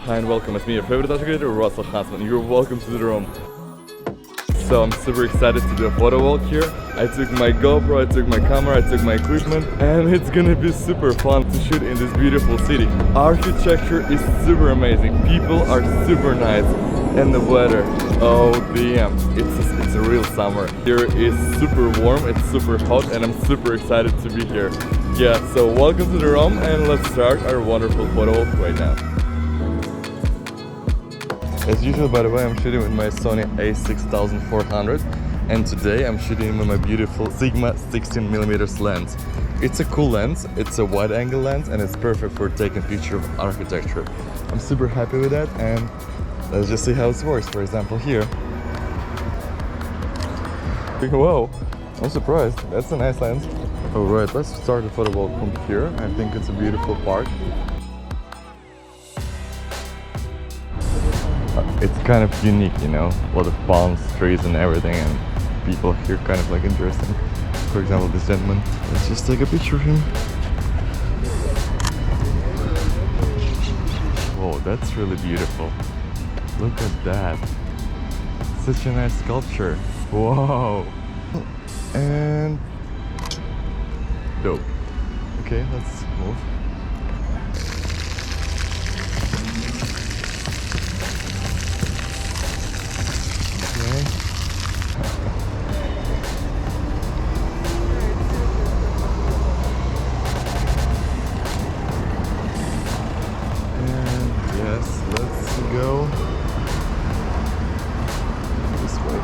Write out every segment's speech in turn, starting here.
Hi and welcome, it's me, your favorite content creator, Russell Huntsman. You're welcome to the room. So I'm super excited to do a photo walk here. I took my GoPro, I took my camera, I took my equipment, and it's gonna be super fun to shoot in this beautiful city. Architecture is super amazing, people are super nice, and the weather, oh damn, it's a real summer. Here is super warm, it's super hot, and I'm super excited to be here. Yeah, so welcome to the room, and let's start our wonderful photo walk right now. As usual, by the way, I'm shooting with my Sony a6400, and today I'm shooting with my beautiful Sigma 16mm lens. It's a cool lens, it's a wide-angle lens, and it's perfect for taking picture of architecture. I'm super happy with that, and let's just see how it works. For example, here. Whoa, I'm surprised. That's a nice lens. Alright, let's start the photo walk from here. I think it's a beautiful park. It's kind of unique, you know, a lot of palms, trees and everything, and people here kind of like interesting. For example, this gentleman. Let's just take a picture of him. Whoa, that's really beautiful. Look at that. Such a nice sculpture. Whoa. And dope. Okay, let's move. Go this way.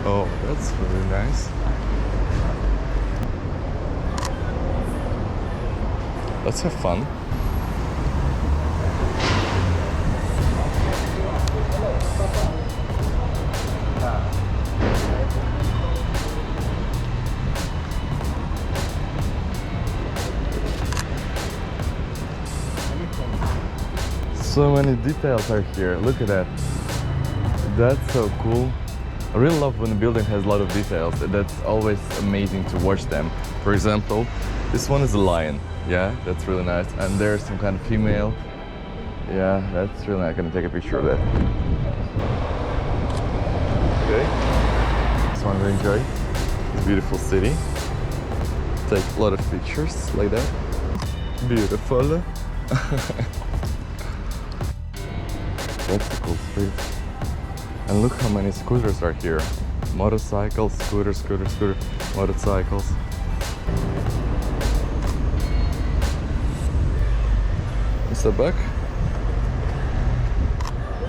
Oh, that's really nice. Let's have fun. So many details are here, look at that. That's so cool. I really love when a building has a lot of details. That's always amazing to watch them. For example, this one is a lion. Yeah, that's really nice. And there's some kind of female. Yeah, that's really nice. I'm gonna take a picture of that. Okay. Just want to enjoy this beautiful city. Take a lot of pictures like that. Beautiful. That's a cool street. And look how many scooters are here. Motorcycles, scooters, motorcycles. Is that back?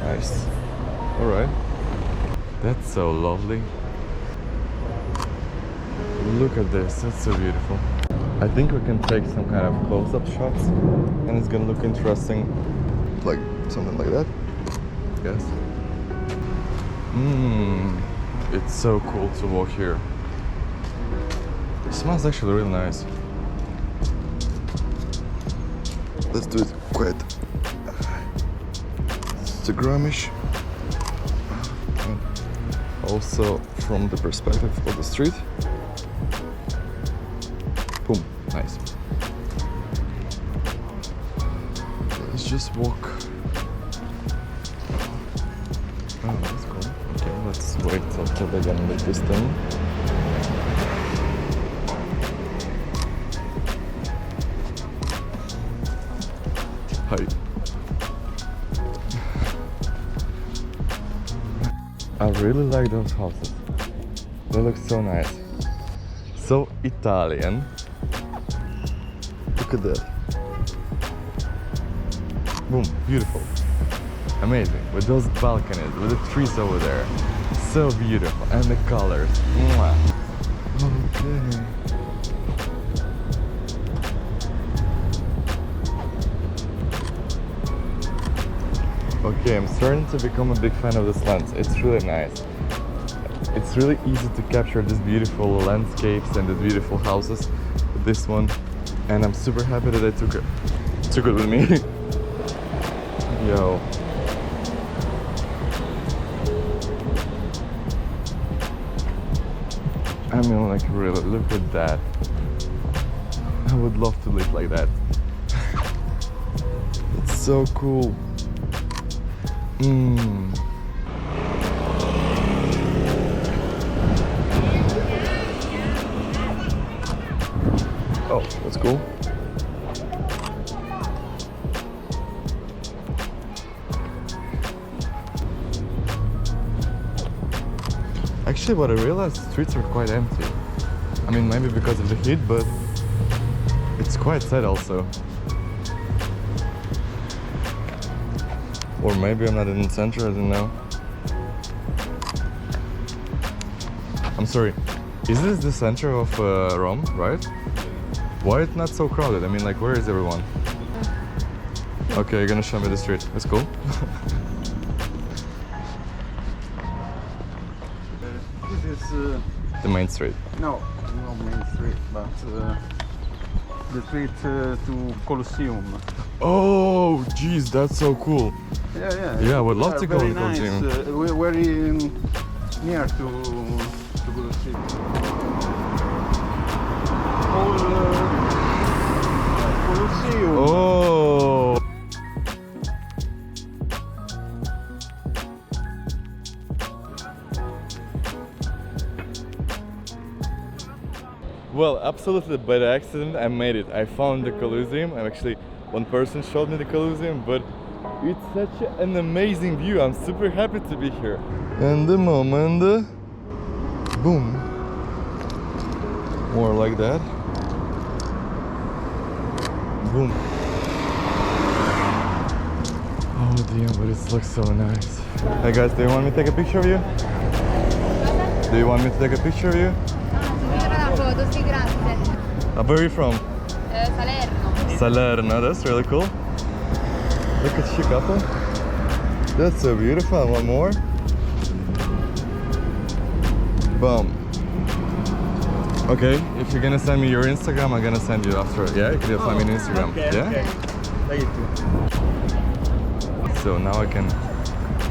Nice. Alright. That's so lovely. Look at this, that's so beautiful. I think we can take some kind of close-up shots and it's gonna look interesting. Like something like that. Yes. It's so cool to walk here. It smells actually really nice. Let's do it quite Instagramish. And also from the perspective of the street. Boom, nice. Let's just walk. Oh, that's cool. Okay, let's wait until they're gonna make this thing. Hi. I really like those houses. They look so nice. So Italian. Look at that. Boom, beautiful. Amazing, with those balconies, with the trees over there. So beautiful, and the colors. Mwah. Okay. Okay, I'm starting to become a big fan of this lens. It's really nice. It's really easy to capture these beautiful landscapes and these beautiful houses with this one. And I'm super happy that I took it with me. Yo. mean, like, really, look at that. I would love to live like that. It's so cool. Oh, that's cool. Actually, what I realized, the streets are quite empty. I mean, maybe because of the heat, but it's quite sad also. Or maybe I'm not in the center, I don't know. I'm sorry, is this the center of Rome, right? Why it's not so crowded? I mean, like, where is everyone? Okay, you're gonna show me the street. That's cool. This is The main street. no main street, but the street to Colosseum. Oh, geez, that's so cool. Yeah. Yeah, I would love to go very to Colosseum. nice. We're very near to Colosseum. Colosseum. Oh. Well, absolutely by accident I made it. I found the Colosseum. I'm actually, one person showed me the Colosseum, but it's such an amazing view. I'm super happy to be here. And the moment, boom. More like that. Boom. Oh damn, but it looks so nice. Hey guys, do you want me to take a picture of you? Do you want me to take a picture of you? Where are you from? Salerno. Salerno, that's really cool. Look at you couple. That's so beautiful. One more. Boom. Okay, if you're gonna send me your Instagram, I'm gonna send you after. Yeah, you can find me on Instagram. Okay, Yeah? okay. Thank you. So now I can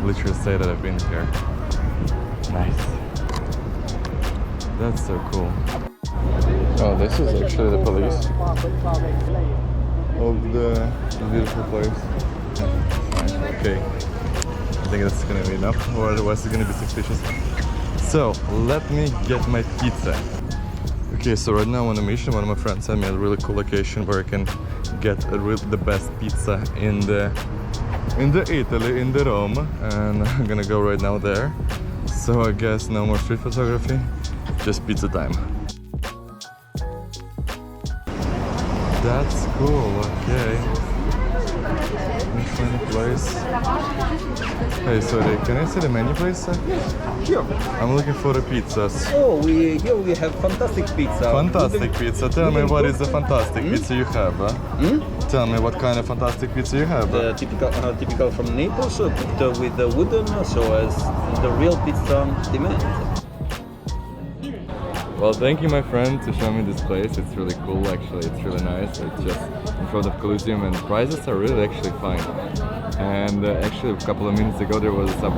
literally say that I've been here. Nice. That's so cool. Oh, this is actually the police of the beautiful place. Nice. Okay, I think that's gonna be enough, or otherwise it's gonna be suspicious. So let me get my pizza. Okay, so right now I'm on a mission. One of my friends sent me a really cool location where I can get the best pizza in the Italy, in the Rome, and I'm gonna go right now there. So I guess no more street photography, just pizza time. That's cool, okay. Funny place. Hey, sorry, can I see the menu, please? Sure. I'm looking for the pizzas. Oh, here we have fantastic pizza. Fantastic pizza. Tell me what is the fantastic pizza you have. Tell me what kind of fantastic pizza you have. Typical from Naples, cooked with the wooden, so as the real pizza demand. Well, thank you, my friend, to show me this place. It's really cool, actually. It's really nice. It's just in front of Colosseum, and prices are really actually fine. And actually, a couple of minutes ago, there was a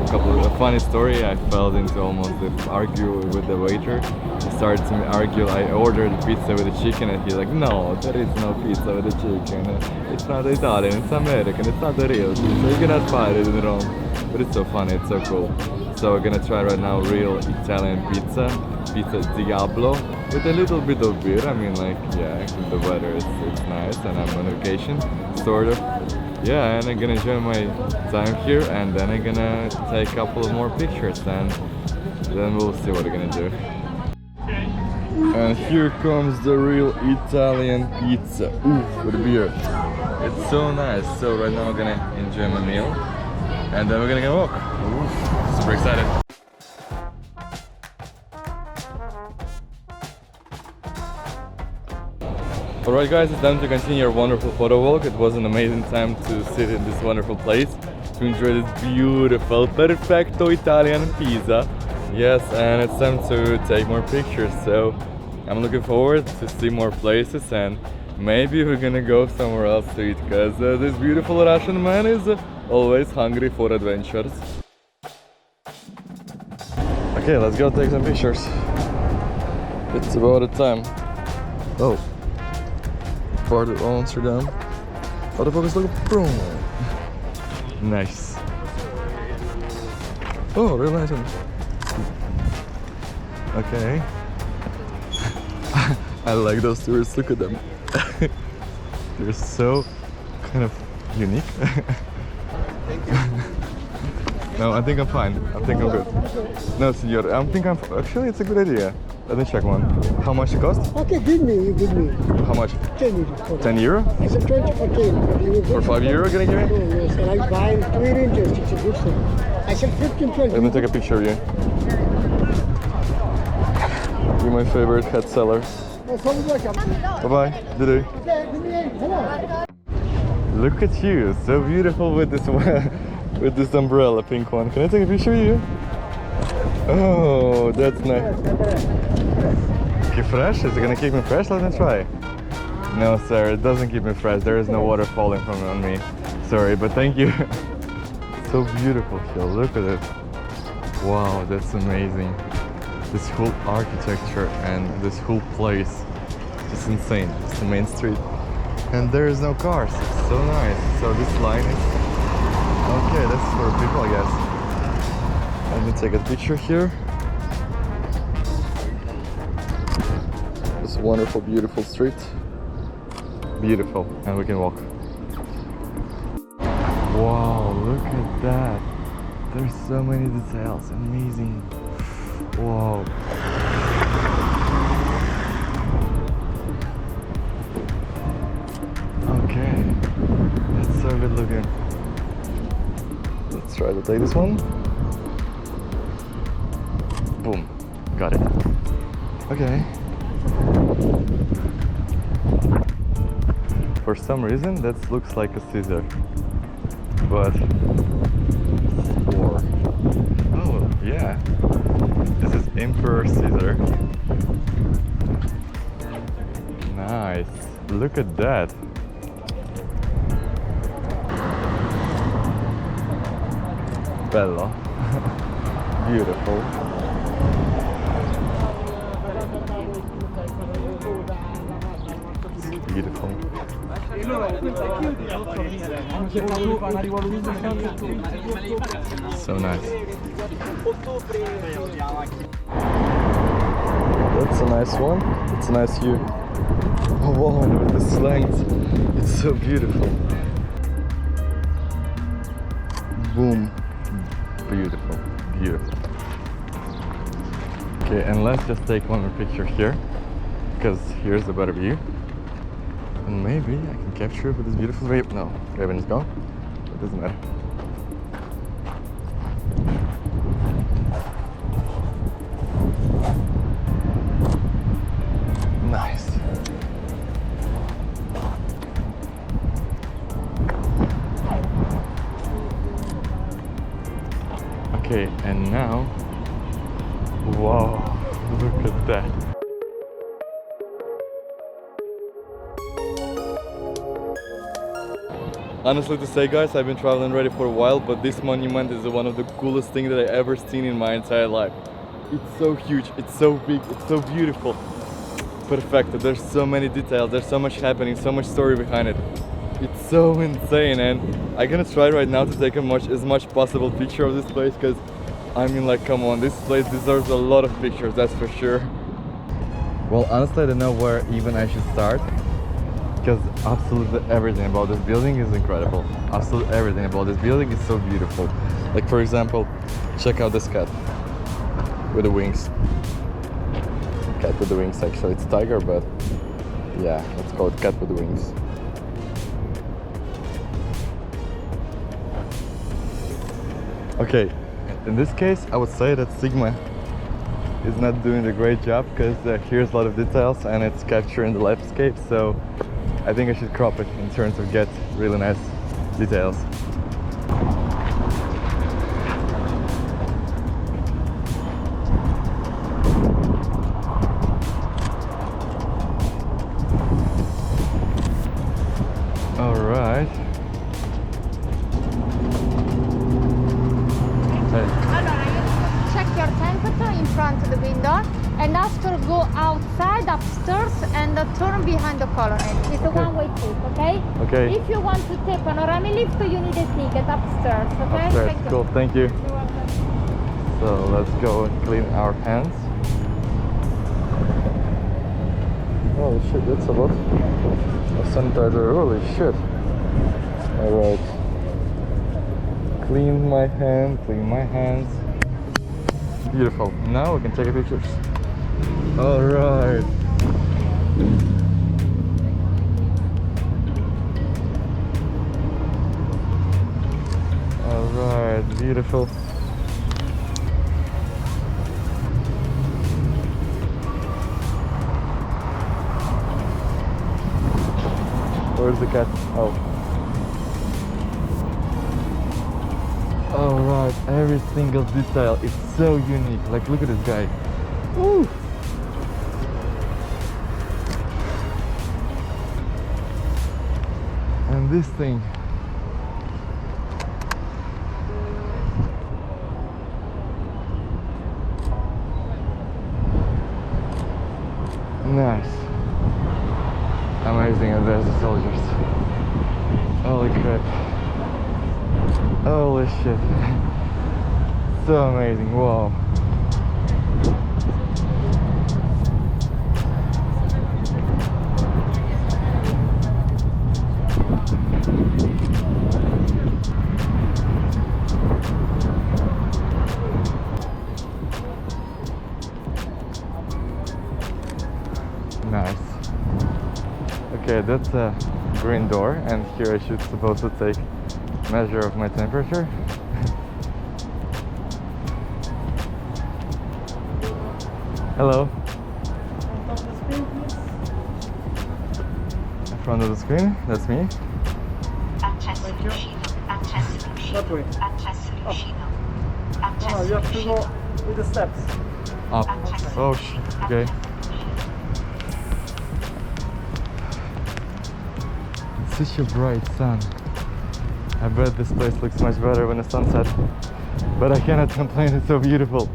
funny story. I fell into almost argue with the waiter. He started to argue. I ordered pizza with the chicken, and he's like, "No, there is no pizza with the chicken. It's not Italian. It's American. It's not the real pizza. You cannot find it in Rome." But it's so funny. It's so cool. So we're gonna try right now real Italian pizza Diablo, with a little bit of beer. I mean, like, yeah, the weather it's nice, and I'm on vacation, sort of. Yeah, and I'm gonna enjoy my time here, and then I'm gonna take a couple of more pictures, and then we'll see what we're gonna do. And here comes the real Italian pizza. Ooh, with a beer. It's so nice. So right now I'm gonna enjoy my meal, and then we're gonna go walk. Ooh, super excited. Alright guys, it's time to continue our wonderful photo walk. It was an amazing time to sit in this wonderful place, to enjoy this beautiful, perfecto Italian pizza. Yes, and it's time to take more pictures, so I'm looking forward to see more places, and maybe we're gonna go somewhere else to eat, because this beautiful Russian man is always hungry for adventures. Okay, let's go take some pictures. It's about the time. Oh. Part of Amsterdam. What the fuck is looking boom? Nice. Oh, really nice one. Okay. I like those tourists, look at them. They're so kind of unique. No, I think I'm fine. I think I'm good. No, senor, actually it's a good idea. Let me check one. How much it cost? Okay, give me. How much? 10 euros. 10 euro? I said 20 for 10. But you will For 5 euro gonna give me? Oh, yes, and I buy it 2 inches. It's a good thing. I said 15, 20. Let me take a picture of you. You're my favorite head seller. Bye bye. Did Look at you, so beautiful with this one, with this umbrella, pink one. Can I take a picture of you? Oh, that's nice. Keep fresh? Is it gonna keep me fresh? Let me try. No, sir, it doesn't keep me fresh. There is no water falling from on me. Sorry, but thank you. So beautiful, Phil. Look at it. Wow, that's amazing. This whole architecture and this whole place is insane. It's the main street. And there is no cars. It's so nice. So this line is... Okay, that's for people, I guess. Let me take a picture here. This wonderful, beautiful street. Beautiful. And we can walk. Wow, look at that. There's so many details. Amazing. Wow. Okay. That's so good looking. Let's try to take this one. Boom. Got it. Okay. For some reason that looks like a scissor. But or oh yeah. This is Emperor Caesar. Nice. Look at that. Bello. Beautiful. Beautiful. So nice. That's a nice one. It's a nice view. Oh wow, with this length. It's so beautiful. Boom. Beautiful. Beautiful. Okay, and let's just take one more picture here, because here's a better view. And maybe I can capture it with this beautiful raven. No, raven is gone. It doesn't matter. Nice. Okay, and now, wow, look at that. Honestly to say, guys, I've been traveling already for a while, but this monument is one of the coolest things that I ever seen in my entire life. It's so huge, it's so big, it's so beautiful. Perfecto. There's so many details, there's so much happening, so much story behind it. It's so insane, and I'm gonna try right now to take as much possible picture of this place, because I mean, like, come on, this place deserves a lot of pictures, that's for sure. Well, honestly, I don't know where even I should start, because absolutely everything about this building is incredible. Absolutely everything about this building is so beautiful. Like, for example, check out this cat with the wings. Cat with the wings, actually. It's tiger, but yeah, let's call it cat with the wings. Okay, in this case, I would say that Sigma is not doing a great job, because here's a lot of details and it's capturing the landscape, so I think I should crop it in terms of get really nice details. All right. Allora, you check your temperature in front of the window. And after go outside upstairs and turn behind the color edge. It's a one-way trip, okay? Okay. If you want to take panoramic lift, you need a ticket upstairs, okay? Upstairs. Thank you. Cool, thank you. You're welcome. So let's go and clean our hands. Oh shit, that's a lot of sanitizer. Holy shit. Alright. Clean my hands. Beautiful. Now we can take pictures. Alright. Alright, beautiful. Where's the cat? Oh. Alright, every single detail is so unique. Like, look at this guy. Woo! And this thing. Nice. Amazing, and there's the soldiers. Holy crap. Holy shit. So amazing, wow. Nice. Okay, that's a green door, and here I should supposed to take measure of my temperature. Hello. In front of the screen, that's me. That way. Oh, you have to go with the steps. Up. Oh, okay. It's such a bright sun. I bet this place looks much better when the sun sets, but I cannot complain, it's so beautiful.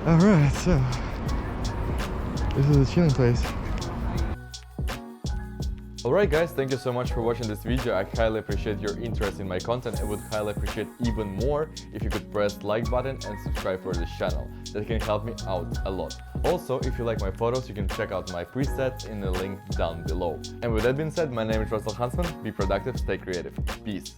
Alright, so this is a chilling place. Alright guys, thank you so much for watching this video. I highly appreciate your interest in my content. I would highly appreciate even more if you could press the like button and subscribe for this channel. That can help me out a lot. Also, if you like my photos, you can check out my presets in the link down below. And with that being said, my name is Huntsman. Be productive, stay creative. Peace.